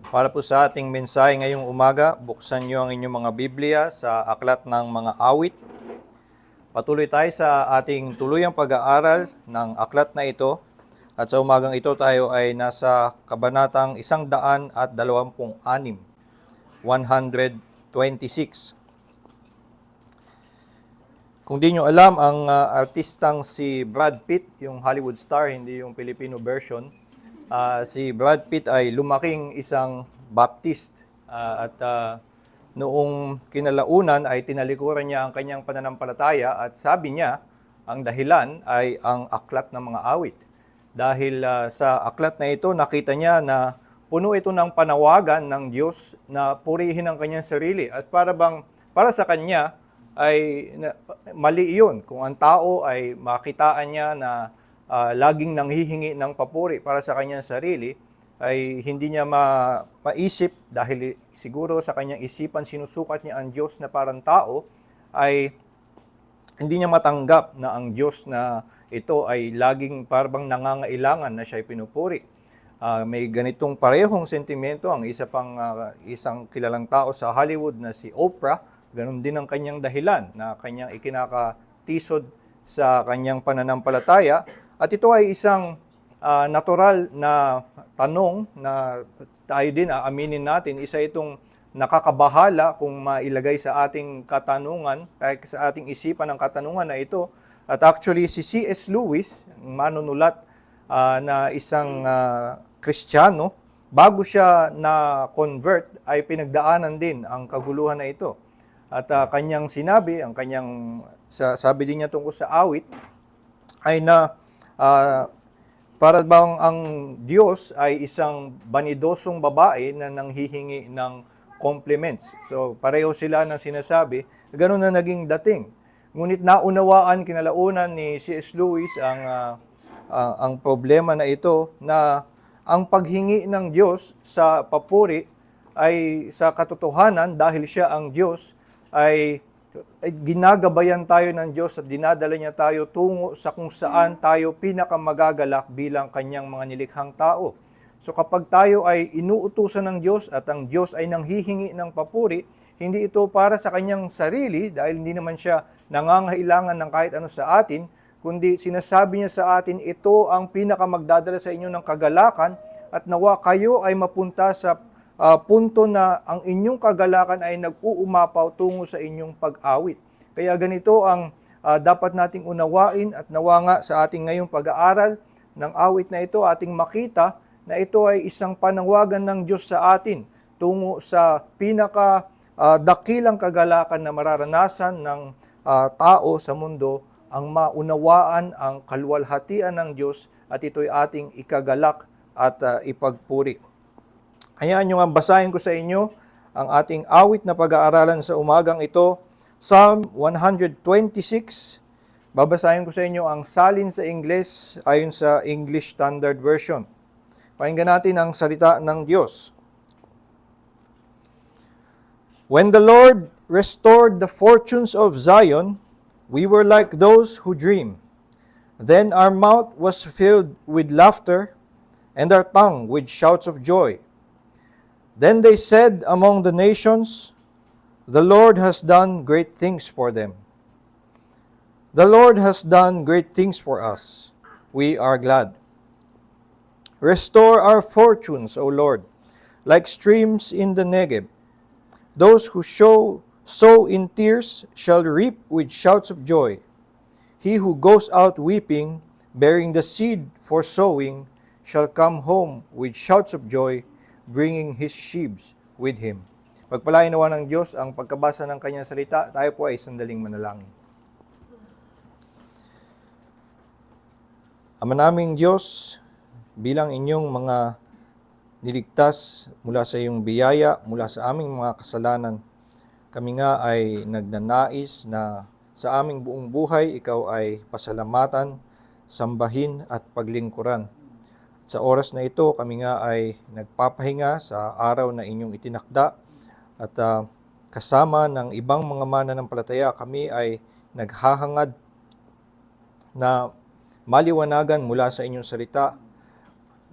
Para po sa ating mensahe ngayong umaga, buksan niyo ang inyong mga Biblia sa Aklat ng Mga Awit. Patuloy tayo sa ating tuluyang pag-aaral ng aklat na ito. At sa umagang ito tayo ay nasa kabanatang 126, 126. Kung di nyo alam, ang artistang si Brad Pitt, yung Hollywood star, hindi yung Filipino version, si Brad Pitt ay lumaking isang Baptist at noong kinalaunan ay tinalikuran niya ang kanyang pananampalataya at sabi niya ang dahilan ay ang aklat ng mga awit. Dahil sa aklat na ito nakita niya na puno ito ng panawagan ng Diyos na purihin ang kanyang sarili at para sa kanya ay mali iyon kung ang tao ay makitaan niya na laging nanghihingi ng papuri para sa kanyang sarili, ay hindi niya maisip dahil siguro sa kanyang isipan sinusukat niya ang Diyos na parang tao, ay hindi niya matanggap na ang Diyos na ito ay laging parang nangangailangan na siya ay pinupuri. May ganitong parehong sentimento ang isang kilalang tao sa Hollywood na si Oprah. Ganon din ang kanyang dahilan na kanyang ikinakatisod sa kanyang pananampalataya. At ito ay isang natural na tanong na tayo din aaminin natin. Isa itong nakakabahala kung mailagay sa ating katanungan, sa ating isipan ang katanungan na ito. At actually si C.S. Lewis, manunulat na isang Kristiyano, bago siya na-convert ay pinagdaanan din ang kaguluhan na ito. At kanyang sinabi, sabi din niya tungkol sa awit, ay na para bang ang Diyos ay isang banidosong babae na nanghihingi ng compliments. So pareho sila ng sinasabi, ganoon na naging dating. Ngunit naunawaan kinalaunan ni C.S. Lewis ang problema na ito na ang paghingi ng Diyos sa papuri ay sa katotohanan dahil siya ang Diyos ay ginagabayan tayo ng Diyos at dinadala niya tayo tungo sa kung saan tayo pinakamagagalak bilang kanyang mga nilikhang tao. So kapag tayo ay inuutusan ng Diyos at ang Diyos ay nanghihingi ng papuri, hindi ito para sa kanyang sarili dahil hindi naman siya nangangailangan ng kahit ano sa atin, kundi sinasabi niya sa atin, ito ang pinakamagdadala sa inyo ng kagalakan at nawa kayo ay mapunta sa punto na ang inyong kagalakan ay nag-uumapaw tungo sa inyong pag-awit. Kaya ganito ang dapat nating unawain at nawa nga sa ating ngayong pag-aaral ng awit na ito, ating makita na ito ay isang panawagan ng Diyos sa atin tungo sa dakilang kagalakan na mararanasan ng tao sa mundo, ang maunawaan ang kaluwalhatian ng Diyos at ito'y ating ikagalak at ipagpuri. Hayaan nyo nga basahin ko sa inyo ang ating awit na pag-aaralan sa umagang ito, Psalm 126. Babasahin ko sa inyo ang salin sa Ingles ayon sa English Standard Version. Pakinggan natin ang salita ng Diyos. When the Lord restored the fortunes of Zion, we were like those who dream. Then our mouth was filled with laughter, and our tongue with shouts of joy. Then they said among the nations, the Lord has done great things for them. The Lord has done great things for us. We are glad. Restore our fortunes, O Lord, like streams in the Negeb. Those who sow in tears shall reap with shouts of joy. He who goes out weeping, bearing the seed for sowing, shall come home with shouts of joy, bringing his sheaves with him. Pagpalain nawa ng Diyos ang pagkabasa ng kanyang salita, tayo po ay sandaling manalangin. Ama naming Diyos, bilang inyong mga niligtas mula sa iyong biyaya, mula sa aming mga kasalanan, kami nga ay nagnanais na sa aming buong buhay, ikaw ay pasalamatan, sambahin at paglingkuran. Sa oras na ito, kami nga ay nagpapahinga sa araw na inyong itinakda at kasama ng ibang mga mananampalataya, kami ay naghahangad na maliwanagan mula sa inyong salita,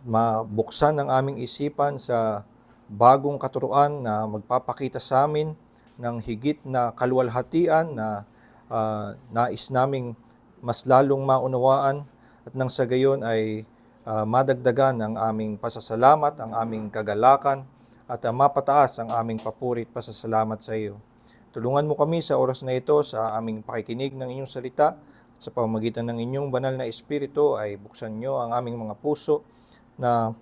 mabuksan ang aming isipan sa bagong katuruan na magpapakita sa amin ng higit na kaluwalhatian na nais naming mas lalong maunawaan at nang sa gayon ay madagdagan ang aming pasasalamat, ang aming kagalakan at mapataas ang aming papuri at pasasalamat sa iyo. Tulungan mo kami sa oras na ito sa aming pakikinig ng inyong salita at sa pamamagitan ng inyong banal na Espiritu ay buksan nyo ang aming mga puso na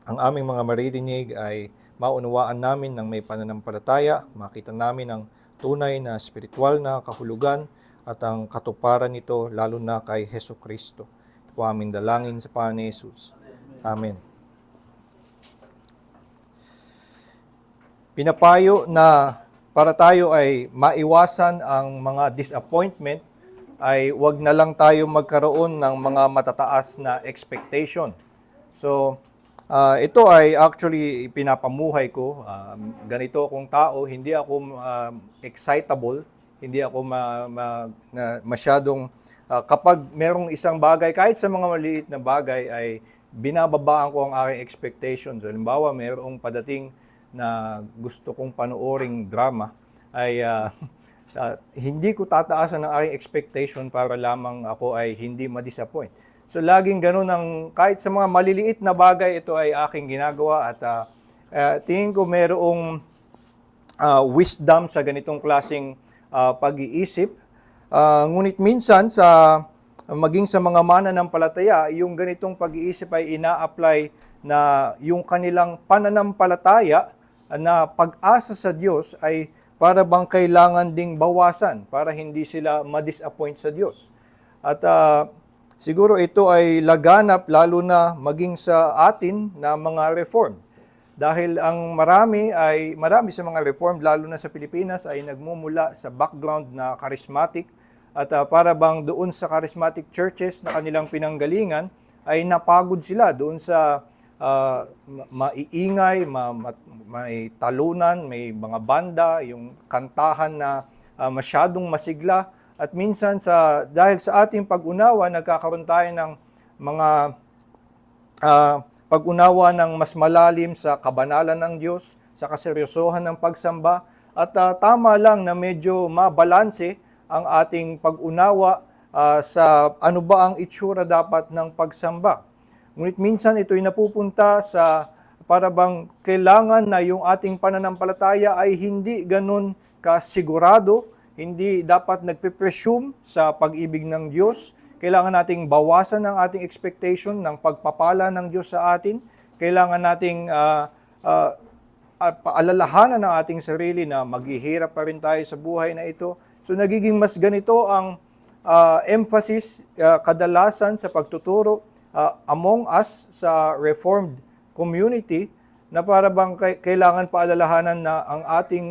ang aming mga maririnig ay maunawaan namin ng may pananampalataya, makita namin ang tunay na spiritual na kahulugan at ang katuparan nito lalo na kay Hesus Kristo. Ito po aming dalangin sa pangalan ni Jesus. Amen. Pinapayo na para tayo ay maiwasan ang mga disappointment ay wag na lang tayo magkaroon ng mga matataas na expectation. So, ito ay actually pinapamuhay ko. Ganito akong tao, hindi ako excitable, hindi ako masyadong kapag merong isang bagay, kahit sa mga maliit na bagay, ay binababaan ko ang aking expectations. Halimbawa, merong padating na gusto kong panooring drama, ay hindi ko tataasan ang aking expectation para lamang ako ay hindi ma-disappoint. So laging ganun kahit sa mga maliliit na bagay, ito ay aking ginagawa at tingin ko merong wisdom sa ganitong klaseng pag-iisip. Ngunit minsan maging sa mga mananampalataya, yung ganitong pag-iisip ay ina-apply na yung kanilang pananampalataya na pag-asa sa Diyos ay para bang kailangan ding bawasan para hindi sila ma-disappoint sa Diyos. At siguro ito ay laganap lalo na maging sa atin na mga reform. Dahil ang marami sa mga reform, lalo na sa Pilipinas, ay nagmumula sa background na charismatic at para bang doon sa charismatic churches na kanilang pinanggalingan ay napagod sila doon sa maiingay, may talunan, may mga banda, yung kantahan na masyadong masigla. At minsan dahil sa ating pag-unawa, nagkakaroon tayo ng mga pag-unawa ng mas malalim sa kabanalan ng Diyos, sa kaseryosohan ng pagsamba, at tama lang na medyo mabalanse ang ating pag-unawa sa ano ba ang itsura dapat ng pagsamba. Ngunit minsan ito'y napupunta sa para bang kailangan na yung ating pananampalataya ay hindi ganun kasigurado, hindi dapat nagpe-presume sa pag-ibig ng Diyos. Kailangan nating bawasan ang ating expectation ng pagpapala ng Diyos sa atin. Kailangan nating paalalahanan ng ating sarili na maghihirap pa rin tayo sa buhay na ito. So nagiging mas ganito ang emphasis kadalasan sa pagtuturo among us sa Reformed community na para bang kailangan paalalahanan na ang ating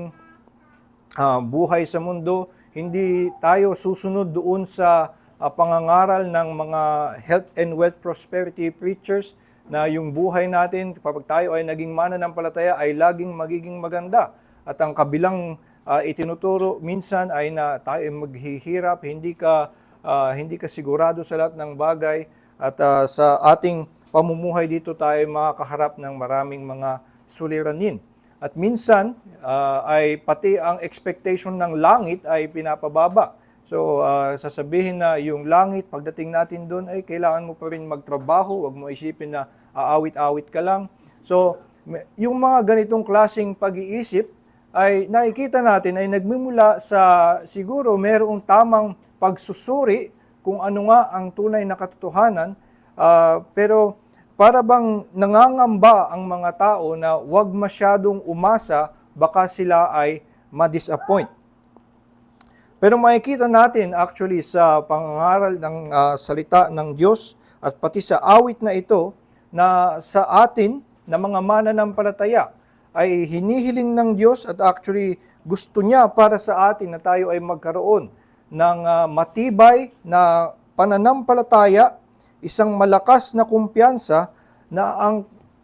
buhay sa mundo, hindi tayo susunod doon sa pangangaral ng mga health and wealth prosperity preachers na yung buhay natin kapag tayo ay naging mananampalataya ay laging magiging maganda. At ang kabilang itinuturo minsan ay na tayo ay maghihirap, hindi ka sigurado sa lahat ng bagay at sa ating pamumuhay dito tayo makakaharap ng maraming mga suliranin. At minsan ay pati ang expectation ng langit ay pinapababa. So sasabihin na yung langit, pagdating natin doon ay kailangan mo pa rin magtrabaho, wag mo isipin na aawit-awit ka lang. So yung mga ganitong klaseng pag-iisip ay nakikita natin ay nagmumula sa siguro mayroong tamang pagsusuri kung ano nga ang tunay na katotohanan, pero para bang nangangamba ang mga tao na wag masyadong umasa, baka sila ay ma-disappoint. Pero makikita natin actually sa pangangaral ng salita ng Diyos at pati sa awit na ito na sa atin na mga mananampalataya ay hinihiling ng Diyos at actually gusto niya para sa atin na tayo ay magkaroon ng matibay na pananampalataya, isang malakas na kumpiyansa na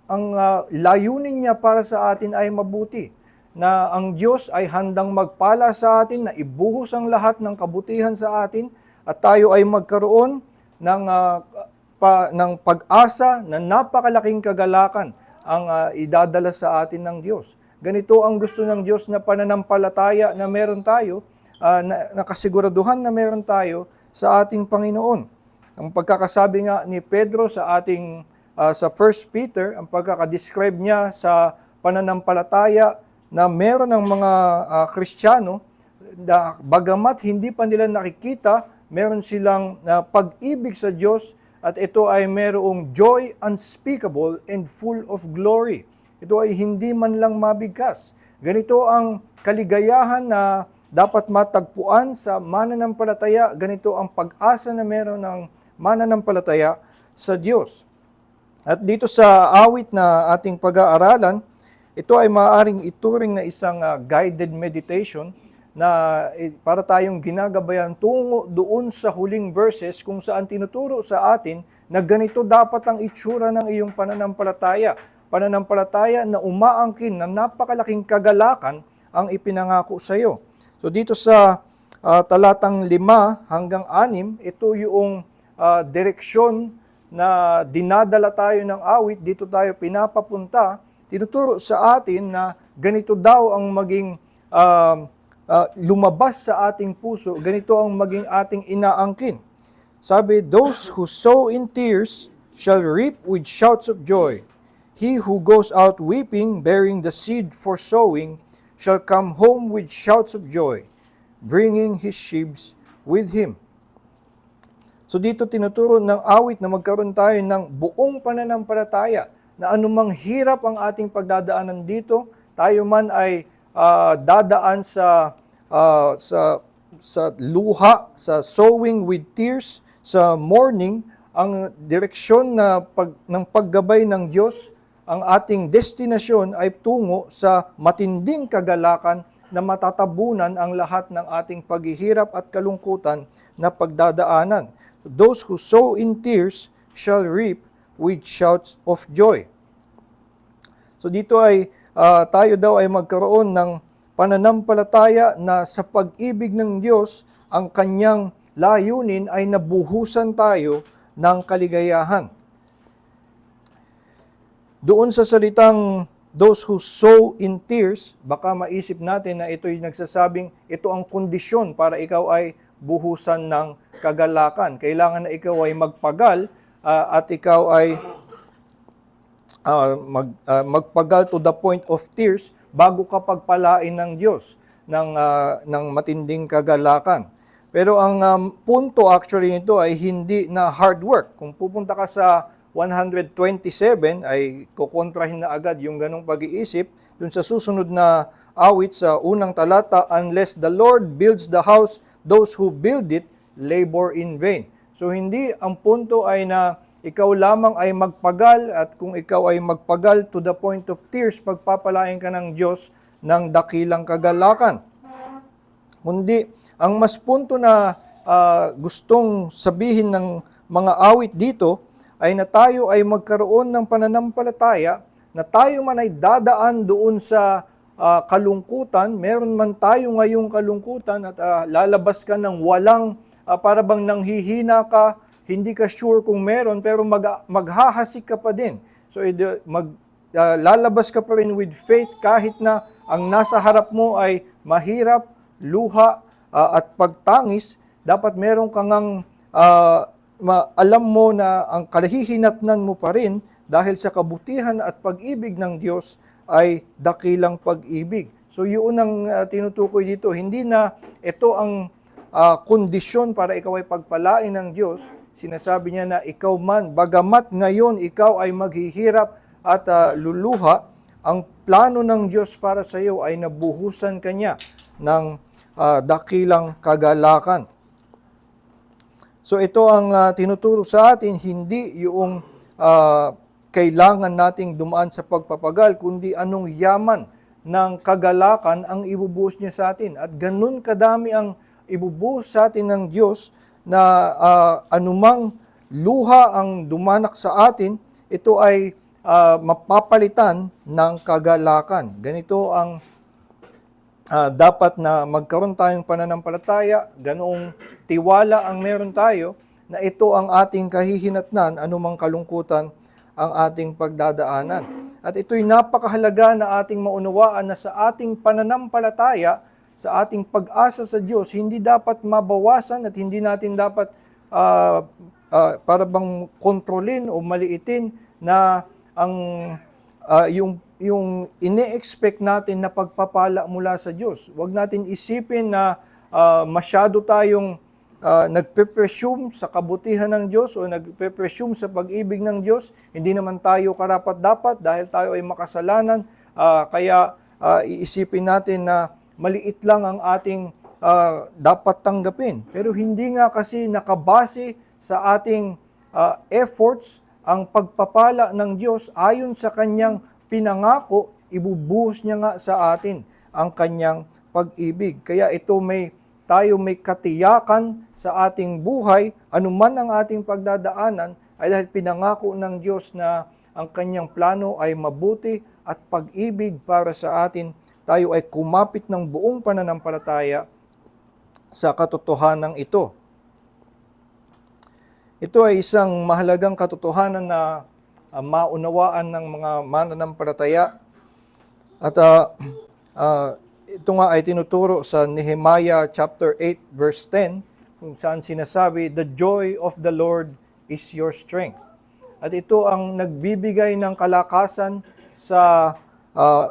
ang layunin niya para sa atin ay mabuti. Na ang Diyos ay handang magpala sa atin, na ibuhos ang lahat ng kabutihan sa atin at tayo ay magkaroon ng pag-asa na napakalaking kagalakan ang idadala sa atin ng Diyos. Ganito ang gusto ng Diyos na pananampalataya na meron tayo, nakasiguraduhan na meron tayo sa ating Panginoon. Ang pagkakasabi nga ni Pedro sa ating sa 1 Peter, ang pagkakadescribe niya sa pananampalataya na meron ng mga Kristiyano, na bagamat hindi pa nila nakikita, meron silang pag-ibig sa Diyos at ito ay merong joy unspeakable and full of glory. Ito ay hindi man lang mabigkas. Ganito ang kaligayahan na dapat matagpuan sa mananampalataya. Ganito ang pag-asa na meron ng mananampalataya sa Diyos. At dito sa awit na ating pag-aaralan, ito ay maaaring ituring na isang guided meditation na para tayong ginagabayan tungo doon sa huling verses kung saan tinuturo sa atin na ganito dapat ang itsura ng iyong pananampalataya. Pananampalataya na umaangkin na napakalaking kagalakan ang ipinangako sa iyo. So dito sa talatang 5 hanggang 6, ito yung direksyon na dinadala tayo ng awit, dito tayo pinapapunta, tinuturo sa atin na ganito daw ang maging lumabas sa ating puso, ganito ang maging ating inaangkin. Sabi, those who sow in tears shall reap with shouts of joy. He who goes out weeping, bearing the seed for sowing, shall come home with shouts of joy, bringing his sheaves with him. So dito tinuturo ng awit na magkaroon tayo ng buong pananampalataya na anumang hirap ang ating pagdadaanan dito, tayo man ay dadaan sa luha, sa sowing with tears, sa mourning, ang direksyon ng paggabay ng Diyos, ang ating destinasyon ay tungo sa matinding kagalakan na matatabunan ang lahat ng ating paghihirap at kalungkutan na pagdadaanan. Those who sow in tears shall reap with shouts of joy. So dito ay tayo daw ay magkaroon ng pananampalataya na sa pag-ibig ng Diyos, ang kanyang layunin ay nabuhusan tayo ng kaligayahan. Doon sa salitang those who sow in tears, baka maisip natin na ito'y nagsasabing ito ang kondisyon para ikaw ay buhusan ng kagalakan. Kailangan na ikaw ay magpagal at ikaw ay magpagal to the point of tears bago ka pagpalain ng Diyos ng matinding kagalakan. Pero ang punto actually nito ay hindi na hard work. Kung pupunta ka sa 127 ay kukontrahin na agad yung ganong pag-iisip. Dun sa susunod na awit sa unang talata, unless the Lord builds the house, those who build it labor in vain. So hindi ang punto ay na ikaw lamang ay magpagal at kung ikaw ay magpagal to the point of tears, pagpapalain ka ng Diyos ng dakilang kagalakan. Kundi ang mas punto na gustong sabihin ng mga awit dito ay na tayo ay magkaroon ng pananampalataya na tayo man ay dadaan doon sa kalungkutan, meron man tayo ngayong kalungkutan at lalabas ka ng walang para bang nanghihina ka, hindi ka sure kung meron pero maghahasik ka pa din. So lalabas ka pa rin with faith kahit na ang nasa harap mo ay mahirap, luha at pagtangis, dapat meron kang alam mo na ang kalahihinatnan mo pa rin dahil sa kabutihan at pag-ibig ng Diyos ay dakilang pag-ibig. So yun ang tinutukoy dito. Hindi na ito ang kondisyon para ikaw ay pagpalain ng Diyos. Sinasabi niya na ikaw man, bagamat ngayon ikaw ay maghihirap at luluha, ang plano ng Diyos para sa iyo ay nabuhusan kanya ng dakilang kagalakan. So ito ang tinuturo sa atin, hindi yung kailangan nating dumaan sa pagpapagal, kundi anong yaman ng kagalakan ang ibubuhos niya sa atin. At ganun kadami ang ibubuhos sa atin ng Diyos na anumang luha ang dumanak sa atin, ito ay mapapalitan ng kagalakan. Ganito ang dapat na magkaroon tayong pananampalataya, ganoong tiwala ang meron tayo, na ito ang ating kahihinatnan, anumang kalungkutan ang ating pagdadaanan. At ito'y napakahalaga na ating maunawaan na sa ating pananampalataya, sa ating pag-asa sa Diyos, hindi dapat mabawasan at hindi natin dapat para bang kontrolin o maliitin na ang yung ine-expect natin na pagpapala mula sa Diyos. Huwag natin isipin na masyado tayong nagpe-presume sa kabutihan ng Diyos o nagpe-presume sa pag-ibig ng Diyos. Hindi naman tayo karapat-dapat dahil tayo ay makasalanan. Kaya iisipin natin na maliit lang ang ating dapat tanggapin. Pero hindi nga kasi nakabase sa ating efforts ang pagpapala ng Diyos ayon sa Kanyang pinangako, ibubuhos niya nga sa atin ang Kanyang pag-ibig. Kaya tayo may katiyakan sa ating buhay, anuman ang ating pagdadaanan, ay dahil pinangako ng Diyos na ang Kanyang plano ay mabuti at pag-ibig para sa atin. Tayo ay kumapit ng buong pananampalataya sa katotohanan ito. Ito ay isang mahalagang katotohanan na maunawaan ng mga mananampalataya. At ito nga ay tinuturo sa Nehemiah chapter 8 verse 10, kung saan sinasabi, "The joy of the Lord is your strength." At ito ang nagbibigay ng kalakasan sa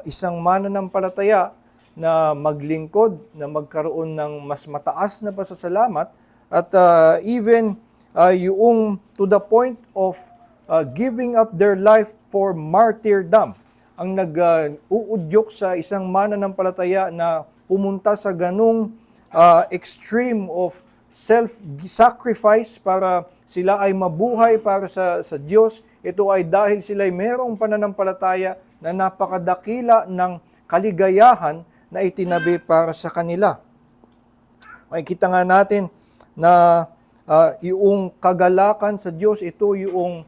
isang mananampalataya na maglingkod, na magkaroon ng mas mataas na pasasalamat, at even yung to the point of giving up their life for martyrdom. Ang nag-uudyok sa isang mananampalataya na pumunta sa ganung extreme of self-sacrifice para sila ay mabuhay para sa Diyos. Ito ay dahil sila ay merong pananampalataya na napakadakila ng kaligayahan na itinabi para sa kanila. Makikita nga natin na yung kagalakan sa Diyos, ito yung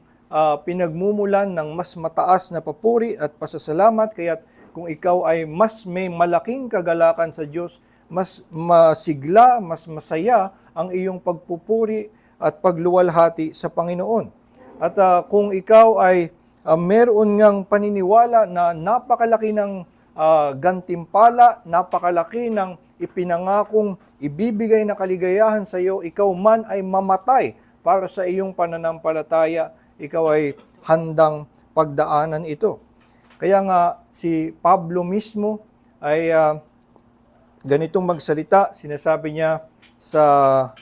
pinagmumulan ng mas mataas na papuri at pasasalamat. Kaya kung ikaw ay mas may malaking kagalakan sa Diyos, mas masigla, mas masaya ang iyong pagpupuri at pagluwalhati sa Panginoon. At kung ikaw ay meron ngang paniniwala na napakalaki ng gantimpala, napakalaki ng ipinangakong ibibigay na kaligayahan sa iyo, ikaw man ay mamatay para sa iyong pananampalataya, ikaw ay handang pagdaanan ito. Kaya nga si Pablo mismo ay ganitong magsalita, sinasabi niya sa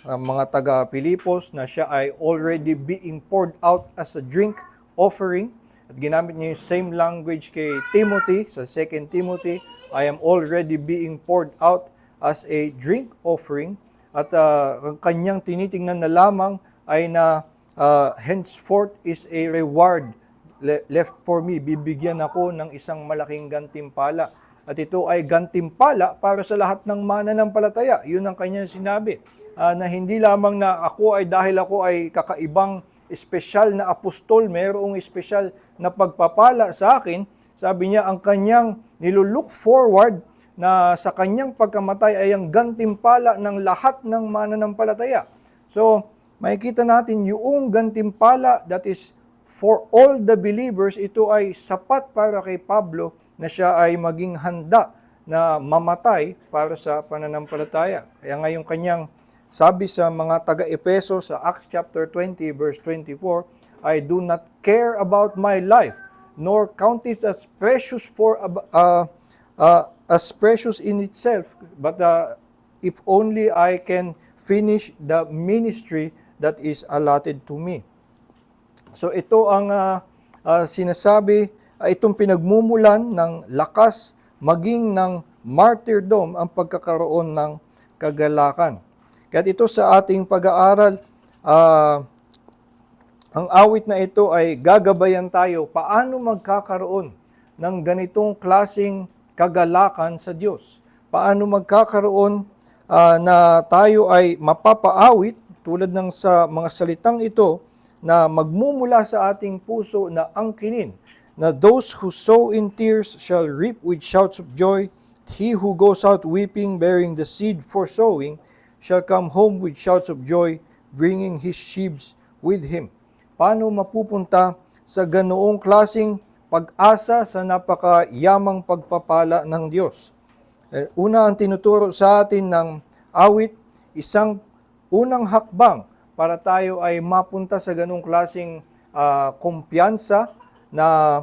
mga taga-Pilipos na siya ay already being poured out as a drink offering. At ginamit niya yung same language kay Timothy, sa 2 Timothy, I am already being poured out as a drink offering. At ang kanyang tinitingnan na lamang ay na henceforth is a reward left for me. Bibigyan ako ng isang malaking gantimpala. At ito ay gantimpala para sa lahat ng mananampalataya. Yun ang kanyang sinabi. Na hindi lamang na dahil ako ay kakaibang espesyal na apostol, mayroong espesyal na pagpapala sa akin. Sabi niya, ang kanyang nilulook forward na sa kanyang pagkamatay ay ang gantimpala ng lahat ng mananampalataya. So, makikita natin yung gantimpala that is for all the believers, ito ay sapat para kay Pablo na siya ay maging handa na mamatay para sa pananampalataya. Kaya ngayong kanyang sabi sa mga taga-Epeso sa Acts chapter 20 verse 24, I do not care about my life, nor count it as precious as precious in itself, but if only I can finish the ministry that is allotted to me. So ito ang sinasabi, itong pinagmumulan ng lakas, maging ng martyrdom ang pagkakaroon ng kagalakan. Kaya ito sa ating pag-aaral, ang awit na ito ay gagabayan tayo paano magkakaroon ng ganitong klaseng kagalakan sa Diyos. Paano magkakaroon na tayo ay mapapaawit tulad ng sa mga salitang ito na magmumula sa ating puso na angkinin, na those who sow in tears shall reap with shouts of joy. He who goes out weeping, bearing the seed for sowing, shall come home with shouts of joy, bringing his sheaves with him. Paano mapupunta sa ganoong klasing pag-asa sa napakayamang pagpapala ng Diyos. Una ang tinuturo sa atin ng awit, isang unang hakbang para tayo ay mapunta sa ganong klaseng kumpiyansa na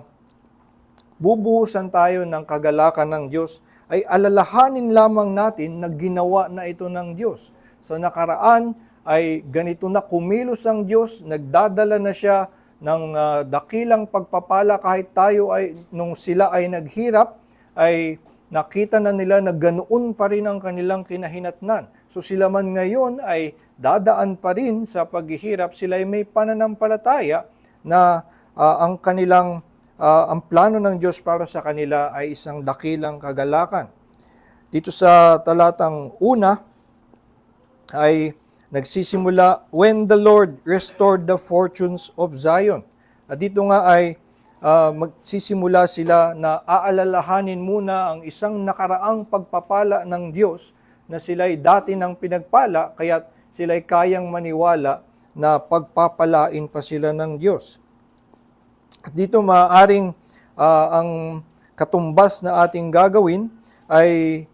bubuhusan tayo ng kagalakan ng Diyos, ay alalahanin lamang natin na ginawa na ito ng Diyos. Sa nakaraan ay ganito na kumilos ang Diyos, nagdadala na siya ng dakilang pagpapala kahit tayo ay, nung sila ay naghirap, ay nakita na nila na ganoon pa rin ang kanilang kinahinatnan. So sila man ngayon ay dadaan pa rin sa paghihirap, sila ay may pananampalataya na ang kanilang ang plano ng Diyos para sa kanila ay isang dakilang kagalakan. Dito sa talatang una ay nagsisimula, when the Lord restored the fortunes of Zion. At dito nga ay magsisimula sila na aalalahanin muna ang isang nakaraang pagpapala ng Diyos na sila'y dati ng pinagpala, kaya't sila'y kayang maniwala na pagpapalain pa sila ng Diyos. At dito maaaring ang katumbas na ating gagawin ay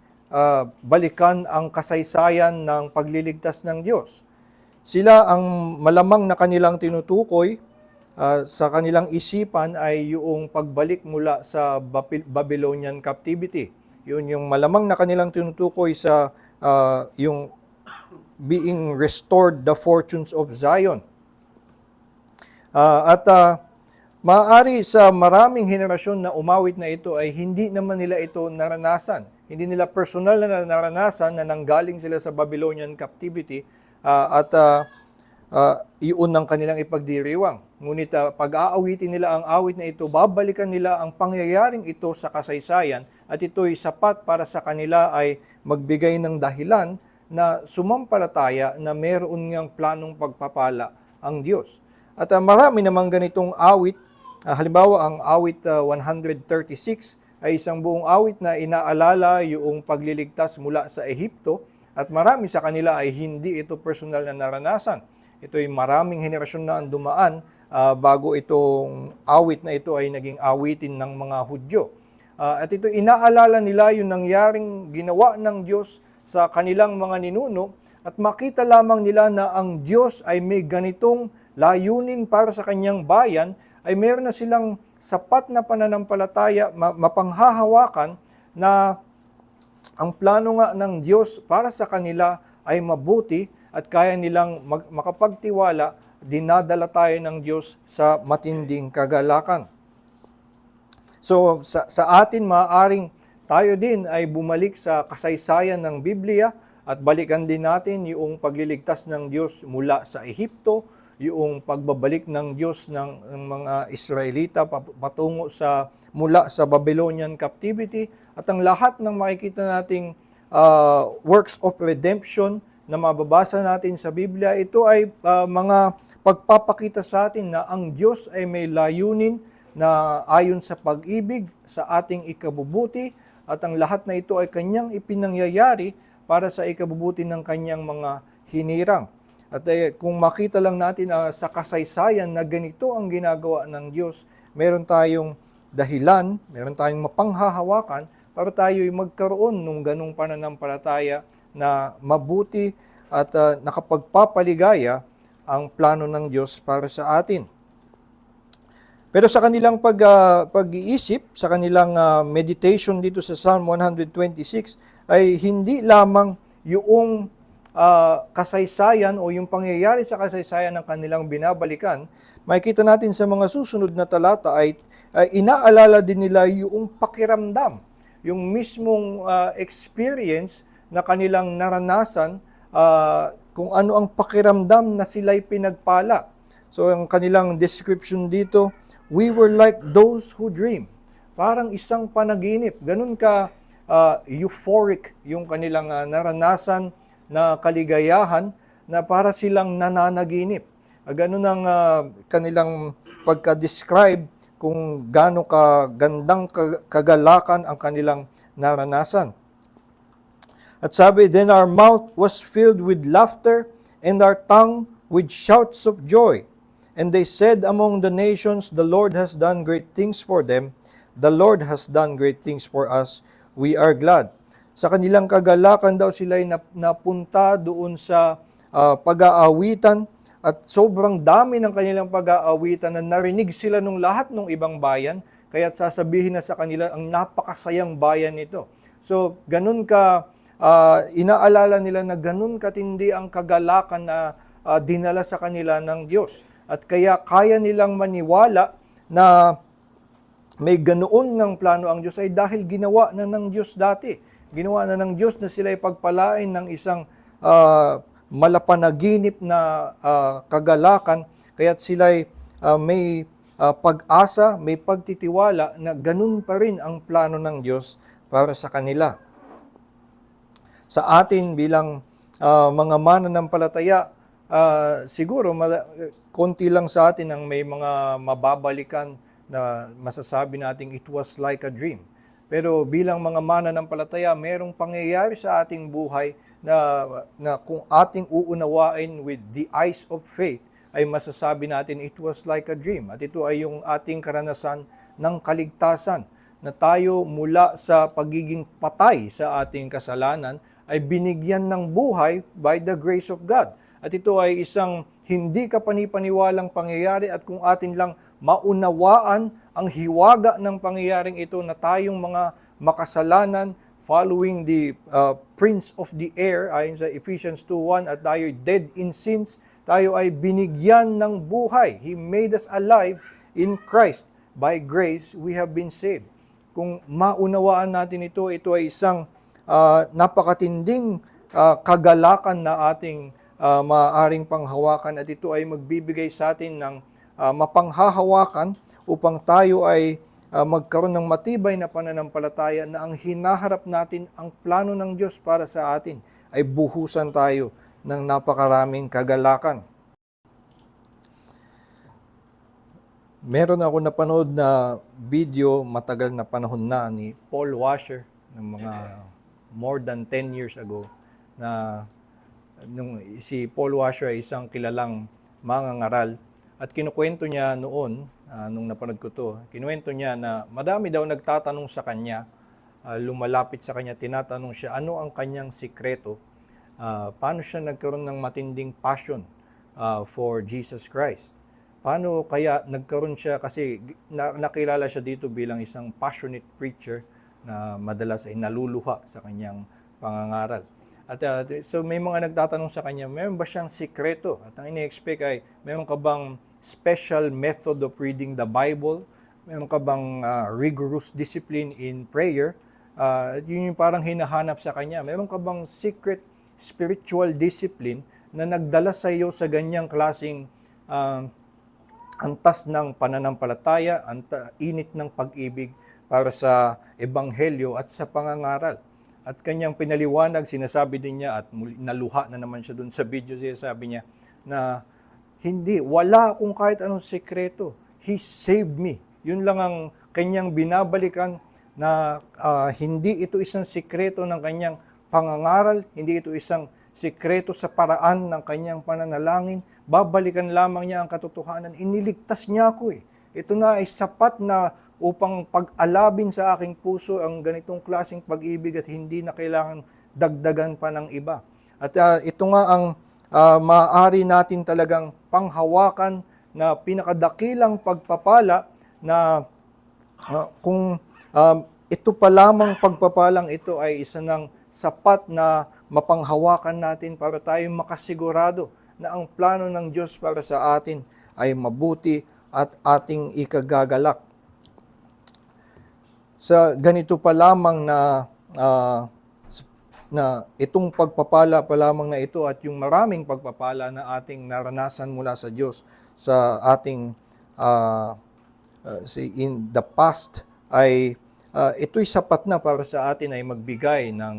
balikan ang kasaysayan ng pagliligtas ng Diyos. Sila ang malamang na kanilang tinutukoy sa kanilang isipan ay yung pagbalik mula sa Babylonian captivity. Yun yung malamang na kanilang tinutukoy sa yung being restored the fortunes of Zion. Maaari sa maraming henerasyon na umawit na ito ay hindi naman nila ito naranasan. Hindi nila personal na naranasan na nanggaling sila sa Babylonian captivity iyon ang kanilang ipagdiriwang. Ngunit pag-aawitin nila ang awit na ito, babalikan nila ang pangyayaring ito sa kasaysayan at ito'y sapat para sa kanila ay magbigay ng dahilan na sumampalataya na meron ngang planong pagpapala ang Diyos. At marami namang ganitong awit. Halimbawa, ang awit 136 ay isang buong awit na inaalala yung pagliligtas mula sa Ehipto at marami sa kanila ay hindi ito personal na naranasan. Ito'y maraming henerasyon na ang dumaan bago itong awit na ito ay naging awitin ng mga Hudyo. At ito inaalala nila yung nangyaring ginawa ng Diyos sa kanilang mga ninuno at makita lamang nila na ang Diyos ay may ganitong layunin para sa kanyang bayan, ay meron na silang sapat na pananampalataya, mapanghahawakan na ang plano nga ng Diyos para sa kanila ay mabuti at kaya nilang makapagtiwala, dinadala tayo ng Diyos sa matinding kagalakan. So sa atin maaaring tayo din ay bumalik sa kasaysayan ng Biblia at balikan din natin yung pagliligtas ng Diyos mula sa Ehipto, yung pagbabalik ng Diyos ng mga Israelita patungo mula sa Babylonian captivity at ang lahat ng makikita nating works of redemption na mababasa natin sa Biblia, ito ay mga pagpapakita sa atin na ang Diyos ay may layunin na ayon sa pag-ibig sa ating ikabubuti at ang lahat na ito ay kanyang ipinangyayari para sa ikabubuti ng kanyang mga hinirang. At kung makita lang natin sa kasaysayan na ganito ang ginagawa ng Diyos, meron tayong dahilan, meron tayong mapanghahawakan para tayo'y magkaroon ng ganong pananampalataya na mabuti at nakapagpapaligaya ang plano ng Diyos para sa atin. Pero sa kanilang pag-iisip, sa kanilang meditation dito sa Psalm 126, ay hindi lamang yung kasaysayan o yung pangyayari sa kasaysayan ng kanilang binabalikan, makikita natin sa mga susunod na talata ay inaalala din nila yung pakiramdam, yung mismong experience na kanilang naranasan, kung ano ang pakiramdam na sila'y pinagpala. So ang kanilang description dito, we were like those who dream. Parang isang panaginip, ganun ka euphoric yung kanilang naranasan na kaligayahan na para silang nananaginip. Ganun ang kanilang pagka-describe kung gaano kagandang kagalakan ang kanilang naranasan. At sabi, then our mouth was filled with laughter and our tongue with shouts of joy. And they said among the nations, the Lord has done great things for them. The Lord has done great things for us. We are glad. Sa kanilang kagalakan daw sila'y napunta doon sa pag-aawitan, at sobrang dami ng kanilang pag-aawitan na narinig sila nung lahat ng ibang bayan, kaya't sasabihin na sa kanila, ang napakasayang bayan nito. So, ganun ka, inaalala nila na ganun katindi ang kagalakan na dinala sa kanila ng Diyos. At kaya kaya nilang maniwala na may ganoon ng plano ang Diyos ay dahil ginawa na ng Diyos dati. Ginawa na ng Diyos na sila ay pagpalain ng isang malapanaginip na kagalakan, kaya't sila'y may pag-asa, may pagtitiwala na ganun pa rin ang plano ng Diyos para sa kanila. Sa atin bilang mga mananampalataya, siguro konti lang sa atin ang may mga mababalikan na masasabi nating it was like a dream. Pero bilang mga mananampalataya, merong pangyayari sa ating buhay na kung ating uunawain with the eyes of faith, ay masasabi natin it was like a dream. At ito ay yung ating karanasan ng kaligtasan, na tayo mula sa pagiging patay sa ating kasalanan ay binigyan ng buhay by the grace of God. At ito ay isang hindi kapanipaniwalang pangyayari, at kung atin lang maunawaan ang hiwaga ng pangyayaring ito na tayong mga makasalanan, following the prince of the air, ayon sa Ephesians 2:1, at tayo dead in sins, tayo ay binigyan ng buhay. He made us alive in Christ. By grace, we have been saved. Kung maunawaan natin ito, ito ay isang napakatinding kagalakan na ating maaaring panghawakan, at ito ay magbibigay sa atin ng mapanghahawakan upang tayo ay magkaroon ng matibay na pananampalataya na ang hinaharap natin, ang plano ng Diyos para sa atin, ay buhusan tayo ng napakaraming kagalakan. Meron ako napanood na video matagal na panahon na ni Paul Washer ng mga more than 10 years ago, na nung si Paul Washer ay isang kilalang mangangaral, at kinukwento niya noon, nung napanood ko to, kinuwento niya na madami daw nagtatanong sa kanya, lumalapit sa kanya, tinatanong siya ano ang kanyang sikreto, paano siya nagkaroon ng matinding passion for Jesus Christ. Paano kaya nagkaroon siya, kasi nakilala siya dito bilang isang passionate preacher na madalas ay naluluha sa kanyang pangangaral. At so may mga nagtatanong sa kanya, mayroon ba siyang sikreto? At ang ini-expect ay, mayroon ka bang special method of reading the Bible? Mayroon ka bang rigorous discipline in prayer? Yun yung parang hinahanap sa kanya. Mayroon ka bang secret spiritual discipline na nagdala sa iyo sa ganyang klaseng antas ng pananampalataya, init ng pag-ibig para sa ebanghelyo at sa pangangaral? At kanyang pinaliwanag, sinasabi din niya, at naluha na naman siya dun sa video, sinasabi niya na wala akong kahit anong sekreto. He saved me. Yun lang ang kanyang binabalikan, na hindi ito isang sekreto ng kanyang pangangaral, hindi ito isang sekreto sa paraan ng kanyang pananalangin. Babalikan lamang niya ang katotohanan, iniligtas niya ako eh. Ito na ay sapat na upang pag-alabin sa aking puso ang ganitong klaseng pag-ibig, at hindi na kailangan dagdagan pa ng iba. At ito nga ang maaari natin talagang panghawakan na pinakadakilang pagpapala, na kung ito pa lamang pagpapalang ito ay isa ng sapat na mapanghawakan natin para tayong makasigurado na ang plano ng Diyos para sa atin ay mabuti at ating ikagagalak. Sa ganito pa lamang na itong pagpapala pa lamang na ito, at yung maraming pagpapala na ating naranasan mula sa Diyos sa ating in the past, ay ito'y sapat na para sa atin ay magbigay ng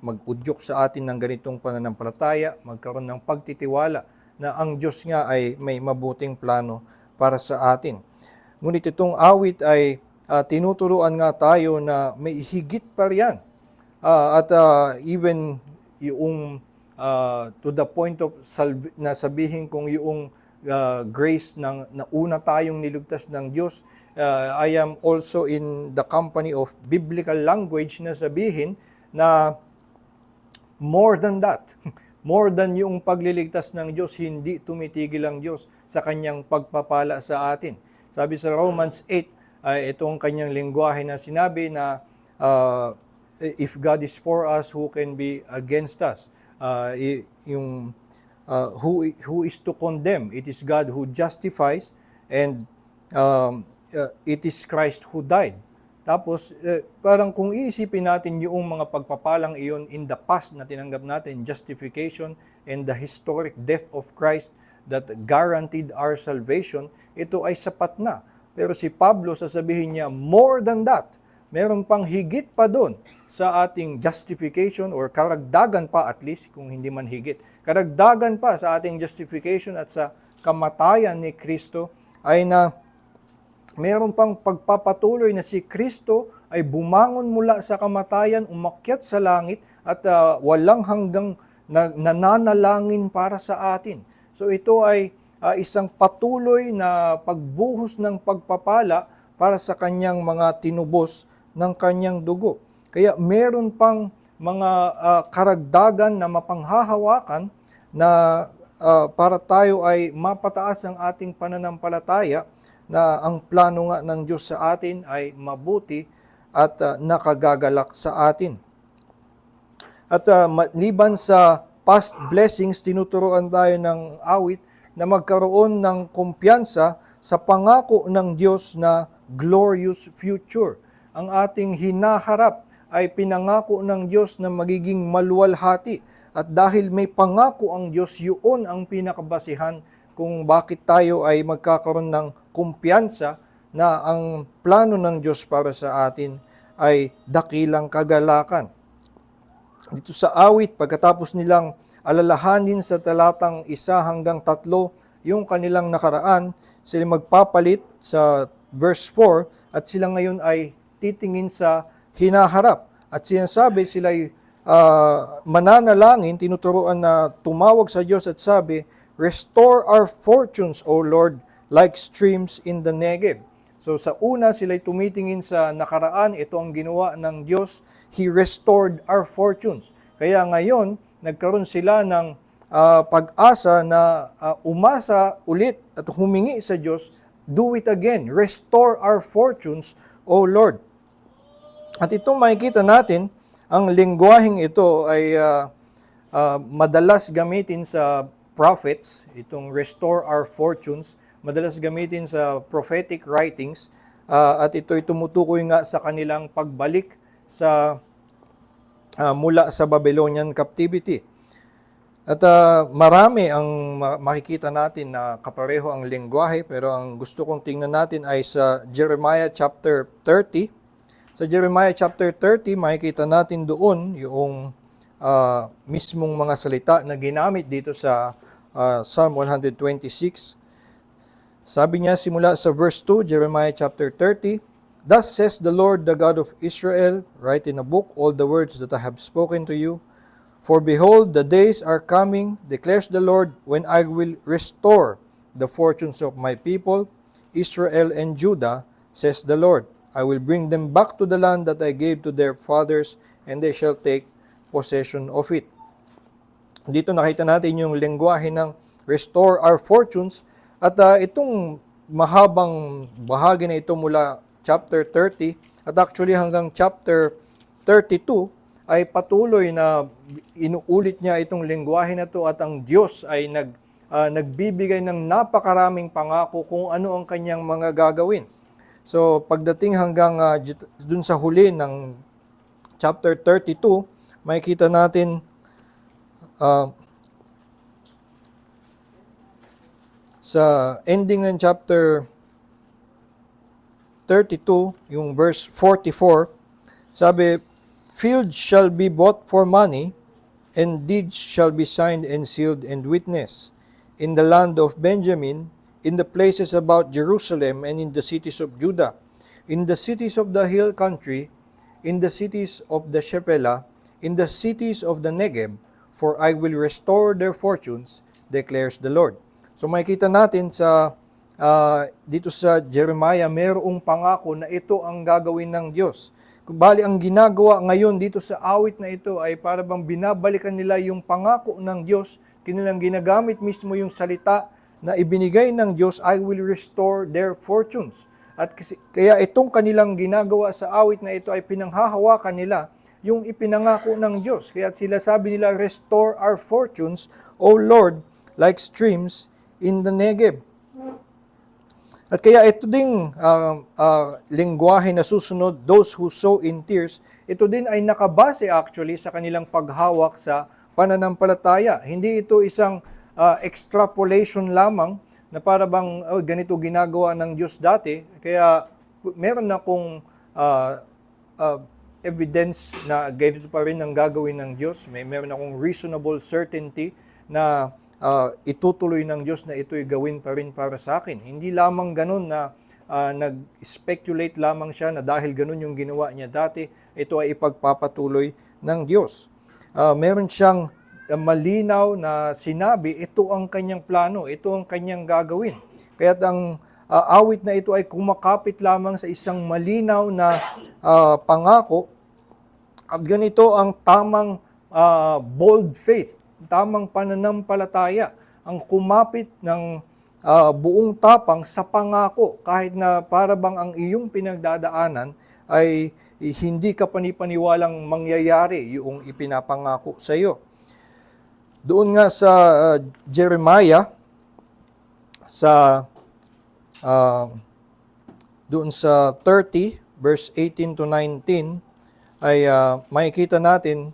mag-udyok sa atin ng ganitong pananampalataya, magkaroon ng pagtitiwala na ang Diyos nga ay may mabuting plano para sa atin. Ngunit itong awit ay tinuturuan nga tayo na may higit pa riyan. Even yung to the point of na sabihin kung yung grace ng nauna tayong niligtas ng Diyos. I am also in the company of biblical language na sabihin na more than that, more than yung pagliligtas ng Diyos, hindi tumitigil ang Diyos sa kanyang pagpapala sa atin. Sabi sa Romans 8, itong kanyang lengguwahe na sinabi na if God is for us, who can be against us? Who is to condemn? It is God who justifies, and it is Christ who died. Tapos, parang kung iisipin natin yung mga pagpapalang iyon in the past na tinanggap natin, justification and the historic death of Christ that guaranteed our salvation, ito ay sapat na. Pero si Pablo, sasabihin niya, more than that, meron pang higit pa doon sa ating justification, or karagdagan pa at least, kung hindi man higit. Karagdagan pa sa ating justification at sa kamatayan ni Kristo ay na meron pang pagpapatuloy na si Kristo ay bumangon mula sa kamatayan, umakyat sa langit at walang hanggang nananalangin para sa atin. So ito ay isang patuloy na pagbuhos ng pagpapala para sa kanyang mga tinubos ng kanyang dugo. Kaya meron pang mga karagdagan na mapanghahawakan na para tayo ay mapataas ang ating pananampalataya na ang plano nga ng Diyos sa atin ay mabuti at nakagagalak sa atin. At maliban sa past blessings, tinuturuan tayo ng awit na magkaroon ng kumpiyansa sa pangako ng Diyos na glorious future. Ang ating hinaharap ay pinangako ng Diyos na magiging maluwalhati. At dahil may pangako ang Diyos, yun ang pinakabasihan kung bakit tayo ay magkakaroon ng kumpiyansa na ang plano ng Diyos para sa atin ay dakilang kagalakan. Dito sa awit, pagkatapos nilang alalahanin sa talatang 1 hanggang 3 yung kanilang nakaraan, sila magpapalit sa verse 4 at sila ngayon ay titingin sa hinaharap. At sinasabi sila ay mananalangin, tinuturuan na tumawag sa Diyos at sabi, "Restore our fortunes, O Lord, like streams in the Negev." So sa una, sila'y tumitingin sa nakaraan, ito ang ginawa ng Diyos, He restored our fortunes. Kaya ngayon, nagkaroon sila ng pag-asa na umasa ulit at humingi sa Diyos, "Do it again, restore our fortunes, O Lord." At itong makikita natin, ang lengguwaheng ito ay madalas gamitin sa prophets, itong restore our fortunes, madalas gamitin sa prophetic writings, at ito'y tumutukoy nga sa kanilang pagbalik sa mula sa Babylonian captivity. At marami ang makikita natin na kapareho ang lengguwahe, pero ang gusto kong tingnan natin ay sa Jeremiah chapter 30. Sa Jeremiah chapter 30, makikita natin doon yung mismong mga salita na ginamit dito sa Psalm 126. Sabi niya simula sa verse 2, Jeremiah chapter 30, "Thus says the Lord, the God of Israel, write in a book all the words that I have spoken to you. For behold, the days are coming, declares the Lord, when I will restore the fortunes of my people, Israel and Judah, says the Lord. I will bring them back to the land that I gave to their fathers, and they shall take possession of it." Dito nakita natin yung lengguwahe ng restore our fortunes, at itong mahabang bahagi na ito mula chapter 30 at actually hanggang chapter 32 ay patuloy na inuulit niya itong lengguwahe na ito, at ang Diyos ay nagbibigay ng napakaraming pangako kung ano ang kanyang mga gagawin. So, pagdating hanggang dun sa huli ng chapter 32, makikita natin sa ending ng chapter 32, yung verse 44, sabi, "Fields shall be bought for money, and deeds shall be signed and sealed and witnessed in the land of Benjamin, in the places about Jerusalem, and in the cities of Judah, in the cities of the hill country, in the cities of the Shephelah, in the cities of the Negev, for I will restore their fortunes, declares the Lord." So makikita natin sa dito sa Jeremiah, mayroong pangako na ito ang gagawin ng Diyos. Bali, ang ginagawa ngayon dito sa awit na ito ay para bang binabalikan nila yung pangako ng Diyos, kanilang ginagamit mismo yung salita na ibinigay ng Diyos, I will restore their fortunes. At kaya itong kanilang ginagawa sa awit na ito ay pinanghahawakan nila yung ipinangako ng Diyos. Kaya sila sabi nila, restore our fortunes, O Lord, like streams in the Negev. At kaya ito ding lengguwahe na susunod, those who sow in tears, ito din ay nakabase actually sa kanilang paghawak sa pananampalataya. Hindi ito isang extrapolation lamang na para bang ganito ginagawa ng Diyos dati. Kaya meron na akong evidence na ganito pa rin ang gagawin ng Diyos. Meron akong reasonable certainty na itutuloy ng Diyos na ito'y gawin pa rin para sa akin. Hindi lamang ganun na nag-speculate lamang siya na dahil ganun yung ginawa niya dati, ito ay ipagpapatuloy ng Diyos. Meron siyang malinaw na sinabi, ito ang kanyang plano, ito ang kanyang gagawin. Kaya't ang awit na ito ay kumakapit lamang sa isang malinaw na pangako, at ganito ang tamang bold faith, tamang pananampalataya, ang kumapit ng buong tapang sa pangako kahit na para bang ang iyong pinagdadaanan ay hindi ka panipaniwalang mangyayari yung ipinapangako sa iyo. Doon nga sa Jeremiah, doon sa 30 verse 18 to 19 ay makikita natin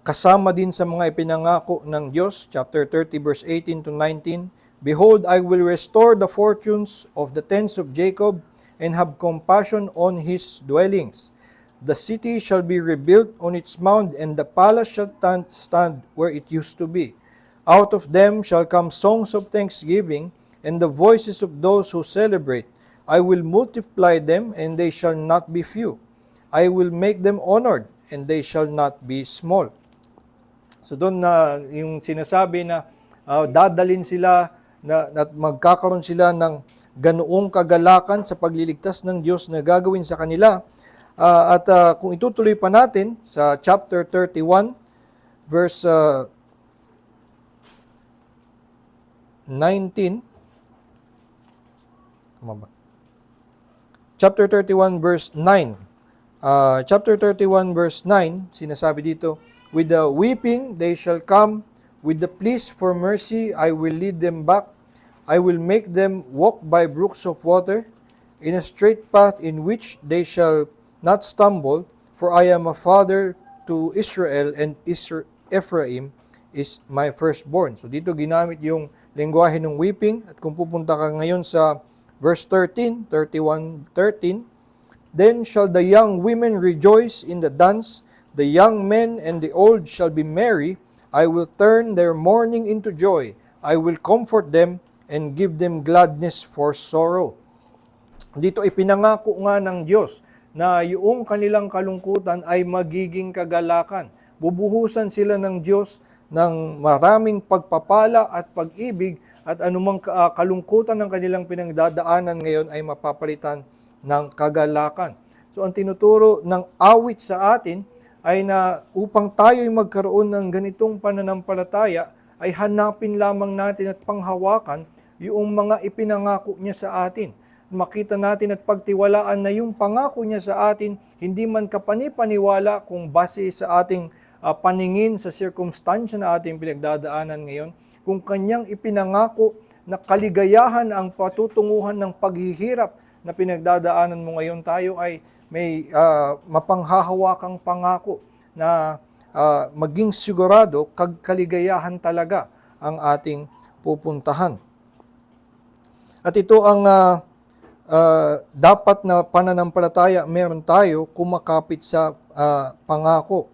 kasama din sa mga ipinangako ng Diyos, chapter 30 verse 18 to 19, Behold, I will restore the fortunes of the tents of Jacob and have compassion on his dwellings. The city shall be rebuilt on its mound, and the palace shall stand where it used to be. Out of them shall come songs of thanksgiving and the voices of those who celebrate. I will multiply them, and they shall not be few. I will make them honored, and they shall not be small. So doon na yung sinasabi na dadalin sila at magkakaroon sila ng ganoong kagalakan sa pagliligtas ng Diyos na gagawin sa kanila. At kung itutuloy pa natin sa chapter 31 verse 19, chapter 31 verse 9. Chapter 31 verse 9, sinasabi dito, With the weeping they shall come, with the pleas for mercy I will lead them back. I will make them walk by brooks of water, in a straight path in which they shall not stumble, for I am a father to Israel, and Ephraim is my firstborn. So dito ginamit yung lengguwahe ng weeping, at kung pupunta ka ngayon sa verse 13, 31:13, Then shall the young women rejoice in the dance, the young men and the old shall be merry. I will turn their mourning into joy. I will comfort them and give them gladness for sorrow. Dito ipinangako nga ng Diyos na yung kanilang kalungkutan ay magiging kagalakan. Bubuhusan sila ng Diyos ng maraming pagpapala at pag-ibig, at anumang kalungkutan ng kanilang pinagdadaanan ngayon ay mapapalitan ng kagalakan. So ang tinuturo ng awit sa atin ay na upang tayo'y magkaroon ng ganitong pananampalataya, ay hanapin lamang natin at panghawakan yung mga ipinangako niya sa atin. Makita natin at pagtiwalaan na yung pangako niya sa atin, hindi man kapanipaniwala kung base sa ating paningin sa circumstansya na ating pinagdadaanan ngayon, kung kanyang ipinangako na kaligayahan ang patutunguhan ng paghihirap na pinagdadaanan mo ngayon, tayo ay may mapanghahawakang pangako na maging sigurado kaligayahan talaga ang ating pupuntahan. At ito ang dapat na pananampalataya meron tayo kumakapit sa pangako.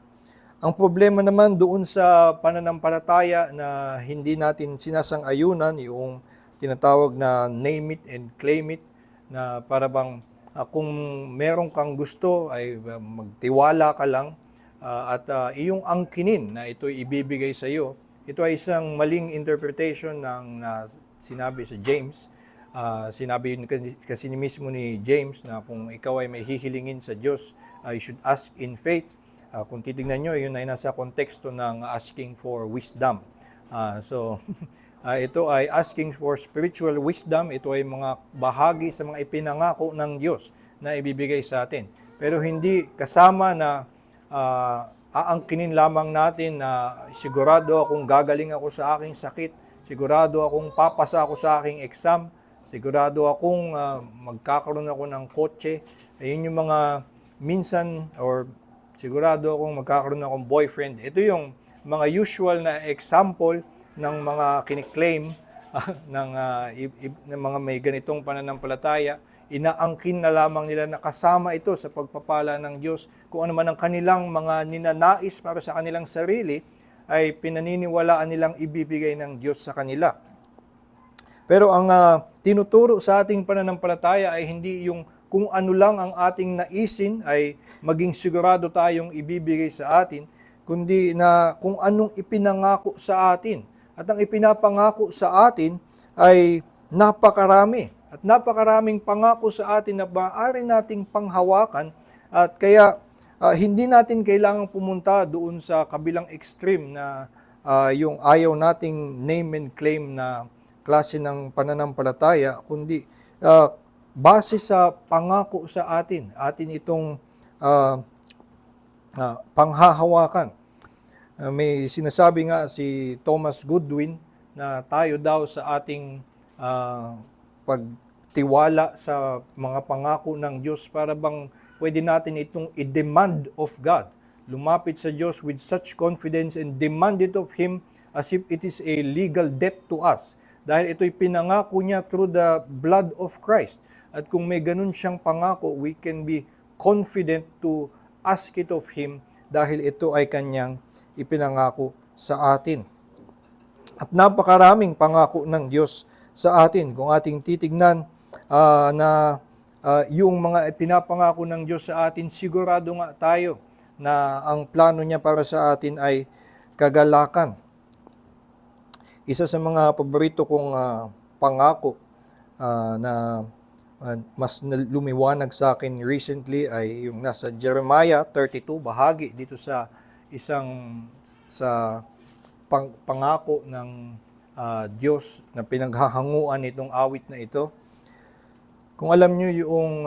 Ang problema naman doon sa pananampalataya na hindi natin sinasang-ayunan, yung tinatawag na name it and claim it, na para bang kung meron kang gusto ay magtiwala ka lang at iyong angkinin na ito ibibigay sa iyo. Ito ay isang maling interpretation ng sinabi sa James, sinabi yun kasi mismo ni James na kung ikaw ay may hihilingin sa Diyos, you should ask in faith. Kung titignan nyo, yun ay nasa konteksto ng asking for wisdom. Ito ay asking for spiritual wisdom. Ito ay mga bahagi sa mga ipinangako ng Diyos na ibibigay sa atin. Pero hindi kasama na aangkinin lamang natin na sigurado akong gagaling ako sa aking sakit, sigurado akong papasa ako sa aking exam, sigurado akong magkakaroon ako ng kotse. Ayun yung mga minsan, or sigurado akong magkakaroon akong boyfriend. Ito yung mga usual na example ng mga kiniklaim ng mga may ganitong pananampalataya. Inaangkin na lamang nila na kasama ito sa pagpapala ng Diyos. Kung ano man ang kanilang mga ninanais para sa kanilang sarili, ay pinaniniwalaan nilang ibibigay ng Diyos sa kanila. Pero ang tinuturo sa ating pananampalataya ay hindi yung kung ano lang ang ating naisin ay maging sigurado tayong ibibigay sa atin, kundi na kung anong ipinangako sa atin. At ang ipinapangako sa atin ay napakarami. At napakaraming pangako sa atin na maaari nating panghawakan, at kaya hindi natin kailangang pumunta doon sa kabilang extreme na yung ayaw nating name and claim na klase ng pananampalataya, kundi base sa pangako sa atin itong panghahawakan. May sinasabi nga si Thomas Goodwin na tayo daw sa ating pagtiwala sa mga pangako ng Diyos, para bang pwede natin itong i-demand of God. Lumapit sa Diyos with such confidence and demand it of Him as if it is a legal debt to us. Dahil ito'y pinangako niya through the blood of Christ. At kung may ganun siyang pangako, we can be confident to ask it of Him dahil ito ay Kanyang ipinangako sa atin. At napakaraming pangako ng Diyos sa atin. Kung ating titignan yung mga pinapangako ng Diyos sa atin, sigurado nga tayo na ang plano niya para sa atin ay kagalakan. Isa sa mga paborito kong pangako na mas lumiwanag sa akin recently ay yung nasa Jeremiah 32, bahagi dito sa pangako ng Diyos na pinaghahanguan itong awit na ito. Kung alam nyo yung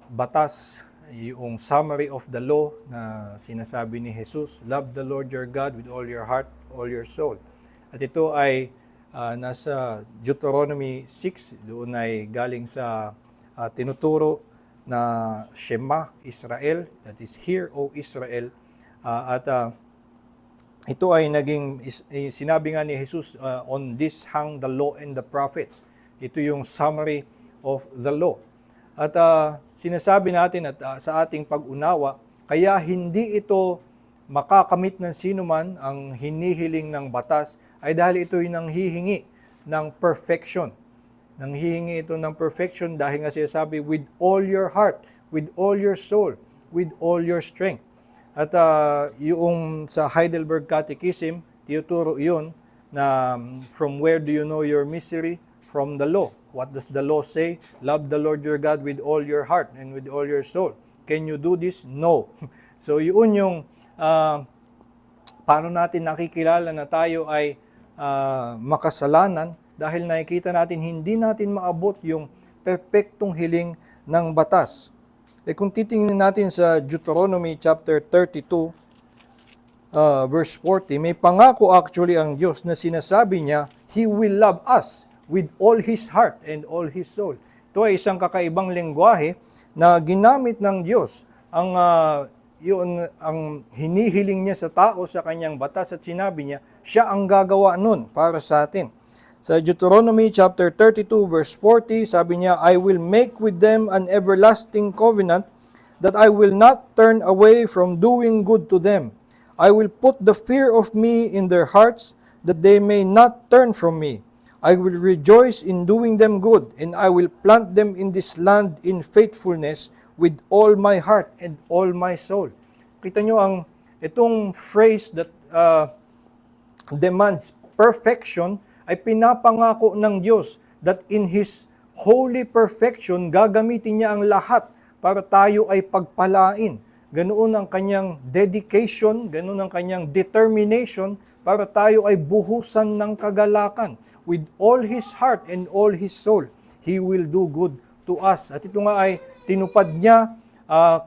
batas, yung summary of the law na sinasabi ni Jesus, love the Lord your God with all your heart, all your soul. At ito ay nasa Deuteronomy 6, doon ay galing sa tinuturo na Shema Israel, that is, Hear, O Israel. Ito ay naging, sinabi nga ni Jesus, on this hang the law and the prophets. Ito yung summary of the law. At sinasabi natin at sa ating pag-unawa, kaya hindi ito makakamit ng sino man ang hinihiling ng batas, ay dahil ito ay nanghihingi ng perfection. Nanghihingi ito ng perfection dahil nga sinasabi, with all your heart, with all your soul, with all your strength. At yung sa Heidelberg Catechism, tinuturo yun na from where do you know your misery? From the law. What does the law say? Love the Lord your God with all your heart and with all your soul. Can you do this? No. So yun yung paano natin nakikilala na tayo ay makasalanan, dahil nakikita natin hindi natin maabot yung perpektong hiling ng batas. Kung titingnan natin sa Deuteronomy chapter 32, verse 40, may pangako actually ang Diyos na sinasabi niya, He will love us with all His heart and all His soul. Ito ay isang kakaibang lengguwahe na ginamit ng Diyos. Ang hinihiling niya sa tao sa kanyang batas, at sinabi niya, siya ang gagawa nun para sa atin. Sa Deuteronomy chapter 32 verse 40, sabi niya, I will make with them an everlasting covenant that I will not turn away from doing good to them. I will put the fear of me in their hearts that they may not turn from me. I will rejoice in doing them good, and I will plant them in this land in faithfulness with all my heart and all my soul. Kita nyo itong phrase that demands perfection ay pinapangako ng Diyos that in His holy perfection, gagamitin niya ang lahat para tayo ay pagpalain. Ganoon ang kanyang dedication, ganoon ang kanyang determination para tayo ay buhusan ng kagalakan. With all His heart and all His soul, He will do good to us. At ito nga ay tinupad niya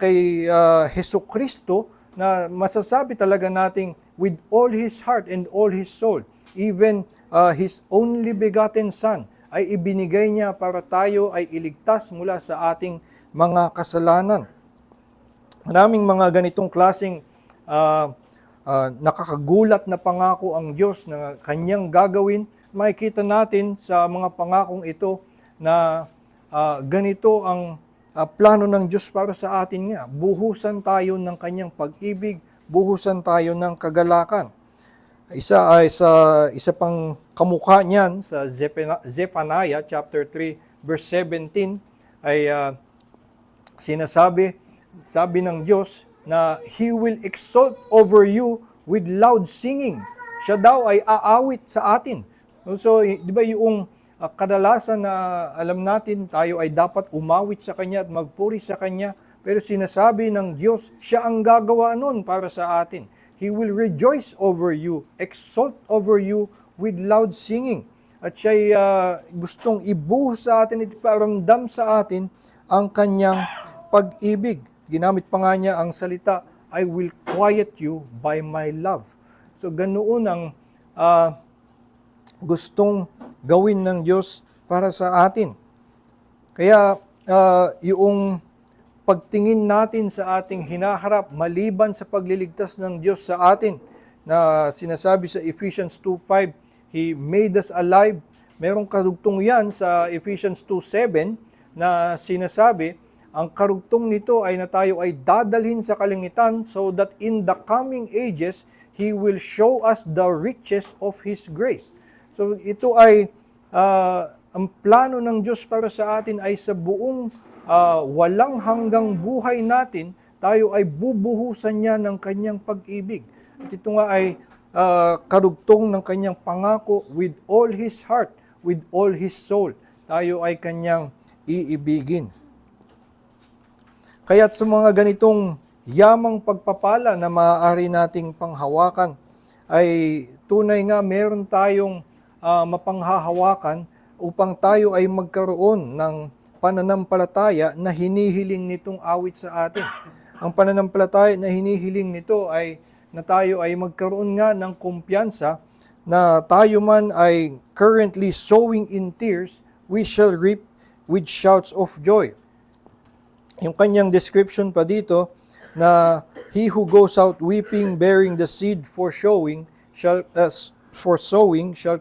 kay Hesukristo na masasabi talaga nating with all His heart and all His soul. Even His only begotten Son ay ibinigay niya para tayo ay iligtas mula sa ating mga kasalanan. Maraming mga ganitong klaseng nakakagulat na pangako ang Diyos na kanyang gagawin. Makikita natin sa mga pangakong ito na ganito ang plano ng Diyos para sa atin nga. Buhusan tayo ng kanyang pag-ibig, buhusan tayo ng kagalakan. Isa pang kamukha niyan sa Zephaniah chapter 3 verse 17 ay sabi ng Diyos na He will exalt over you with loud singing. Siya daw ay aawit sa atin. So, di ba yung kadalasan na alam natin tayo ay dapat umawit sa Kanya at magpuri sa Kanya, pero sinasabi ng Diyos, siya ang gagawa nun para sa atin. He will rejoice over you, exalt over you with loud singing. At siya'y gustong ibuhos sa atin, iparamdam sa atin ang Kanyang pag-ibig. Ginamit pa nga niya ang salita, I will quiet you by my love. So ganoon ang gustong gawin ng Diyos para sa atin. Kaya yung pagtingin natin sa ating hinaharap maliban sa pagliligtas ng Diyos sa atin na sinasabi sa Ephesians 2:5, He made us alive. Merong karugtong yan sa Ephesians 2:7 na sinasabi, ang karugtong nito ay na tayo ay dadalhin sa kalangitan so that in the coming ages, He will show us the riches of His grace. So ito ay ang plano ng Diyos para sa atin ay sa buong walang hanggang buhay natin, tayo ay bubuhusan niya ng kanyang pag-ibig. At ito nga ay karugtong ng kanyang pangako with all His heart, with all His soul. Tayo ay kanyang iibigin. Kaya't sa mga ganitong yamang pagpapala na maaari nating panghawakan, ay tunay nga meron tayong mapanghahawakan upang tayo ay magkaroon ng pananampalataya na hinihiling nitong awit sa atin. Ang pananampalataya na hinihiling nito ay na tayo ay magkaroon nga ng kumpiyansa na tayo man ay currently sowing in tears, we shall reap with shouts of joy. Yung kanyang description pa dito na he who goes out weeping, bearing the seed for sowing shall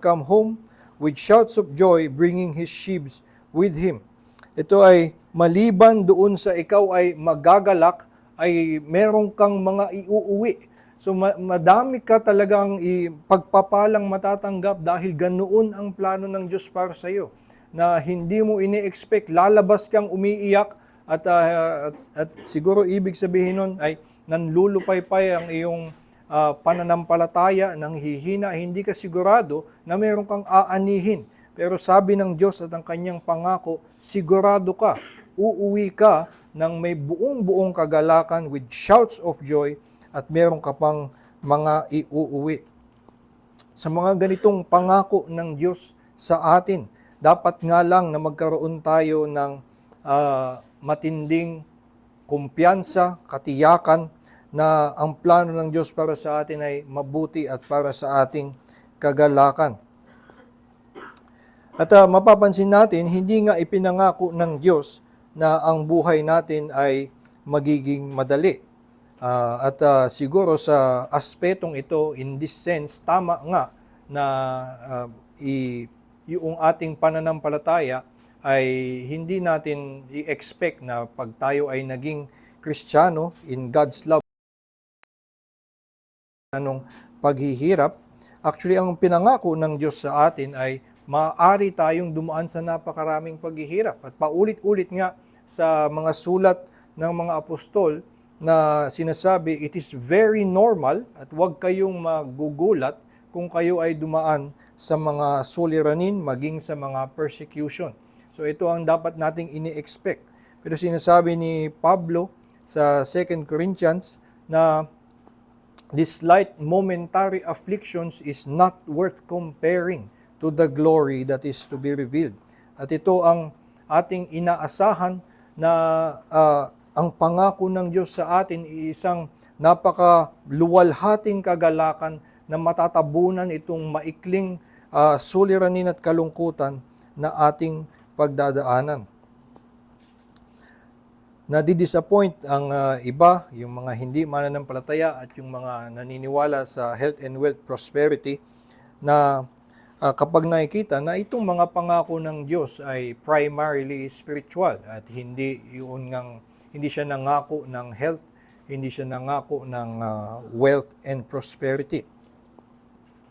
come home with shouts of joy, bringing his sheaves with him. Ito ay maliban doon sa ikaw ay magagalak, ay meron kang mga iuuwi. So madami ka talagang pagpapalang matatanggap dahil ganoon ang plano ng Diyos para sa iyo. Na hindi mo ini-expect, lalabas kang umiiyak at siguro ibig sabihin nun ay nanlulupaypay ang iyong pananampalataya, nang hihina, hindi ka sigurado na meron kang aanihin. Pero sabi ng Diyos at ang kanyang pangako, sigurado ka, uuwi ka ng may buong kagalakan with shouts of joy at meron ka pang mga iuuwi. Sa mga ganitong pangako ng Diyos sa atin, dapat nga lang na magkaroon tayo ng matinding kumpiyansa, katiyakan, na ang plano ng Diyos para sa atin ay mabuti at para sa ating kagalakan. At mapapansin natin, hindi nga ipinangako ng Diyos na ang buhay natin ay magiging madali. Siguro sa aspetong ito, in this sense, tama nga na yung ating pananampalataya ay hindi natin i-expect na pag tayo ay naging Kristiyano in God's love, anong paghihirap. Actually, ang pinangako ng Diyos sa atin ay maaari tayong dumaan sa napakaraming paghihirap. At paulit-ulit nga sa mga sulat ng mga apostol na sinasabi, it is very normal at huwag kayong magugulat kung kayo ay dumaan sa mga suliranin, maging sa mga persecution. So ito ang dapat nating ini-expect. Pero sinasabi ni Pablo sa 2 Corinthians na this light momentary afflictions is not worth comparing to the glory that is to be revealed. At ito ang ating inaasahan na ang pangako ng Diyos sa atin ay isang napakaluwalhating kagalakan na matatabunan itong maikling suliranin at kalungkutan na ating pagdadaanan. Nadidisappoint ang iba, yung mga hindi mananampalataya at yung mga naniniwala sa health and wealth prosperity na kapag nakikita na itong mga pangako ng Diyos ay primarily spiritual at hindi siya nangako ng health, hindi siya nangako ng wealth and prosperity.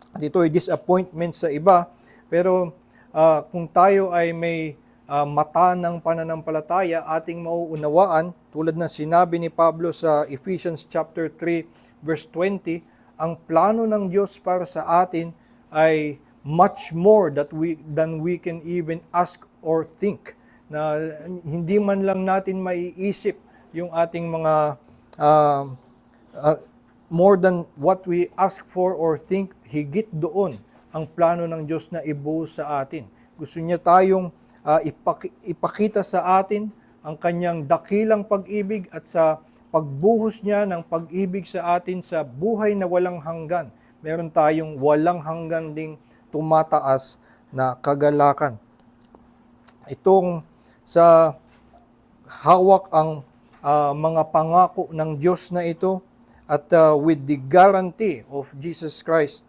At ito ay disappointment sa iba, pero kung tayo ay may mata ng pananampalataya, ating mauunawaan, tulad na sinabi ni Pablo sa Ephesians chapter 3 verse 20, ang plano ng Diyos para sa atin ay much more than we can even ask or think. Na hindi man lang natin maiisip yung ating mga more than what we ask for or think, higit doon ang plano ng Diyos na ibuhos sa atin. Gusto niya tayong ipakita sa atin ang kanyang dakilang pag-ibig at sa pagbuhos niya ng pag-ibig sa atin sa buhay na walang hanggan. Meron tayong walang hanggan ding tumataas na kagalakan. Itong sa hawak ang mga pangako ng Diyos na ito at with the guarantee of Jesus Christ,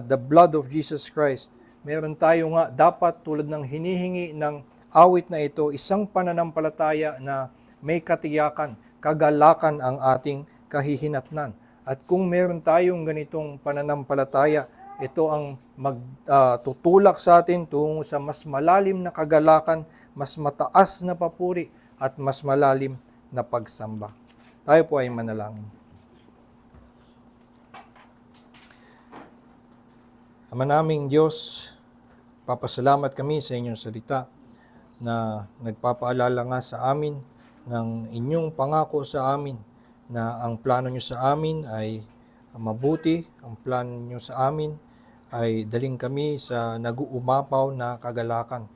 the blood of Jesus Christ, meron tayo nga dapat tulad ng hinihingi ng awit na ito, isang pananampalataya na may katiyakan, kagalakan ang ating kahihinatnan. At kung meron tayong ganitong pananampalataya, ito ang magtutulak sa atin tungo sa mas malalim na kagalakan, mas mataas na papuri, at mas malalim na pagsamba. Tayo po ay manalangin. Ama naming Diyos, papasalamat kami sa inyong salita na nagpapaalala nga sa amin ng inyong pangako sa amin na ang plano nyo sa amin ay mabuti, ang plano nyo sa amin ay daling kami sa nag-uumapaw na kagalakan.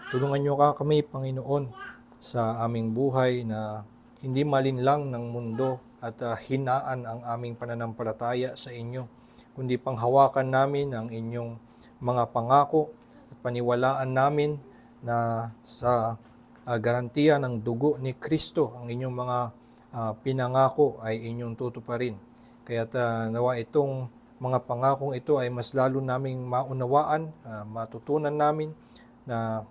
Tulungan nyo ka kami, Panginoon, sa aming buhay na hindi malinlang ng mundo at hinaan ang aming pananampalataya sa inyo, kundi panghawakan namin ang inyong mga pangako at paniwalaan namin na sa garantiya ng dugo ni Kristo, ang inyong mga pinangako ay inyong tutuparin. Kaya nawa itong mga pangakong ito ay mas lalo naming maunawaan, matutunan namin na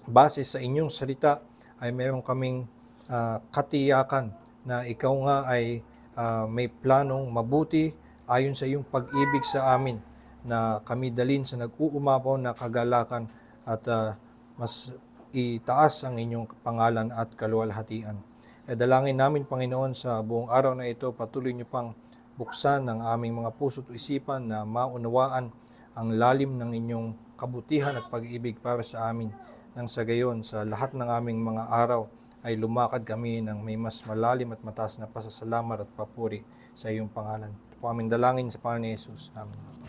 base sa inyong salita ay meron kaming katiyakan na ikaw nga ay may planong mabuti ayon sa iyong pag-ibig sa amin, na kami dalin sa nag-uumapaw na kagalakan at mas itaas ang inyong pangalan at kaluwalhatian. Dalangin namin, Panginoon, sa buong araw na ito, patuloy niyo pang buksan ang aming mga puso at isipan na maunawaan ang lalim ng inyong kabutihan at pag-ibig para sa amin. Nang sa gayon, sa lahat ng aming mga araw ay lumakad kami ng may mas malalim at mataas na pasasalamat at papuri sa iyong pangalan. Ito po aming dalangin sa pangalan ni Jesus. Amen.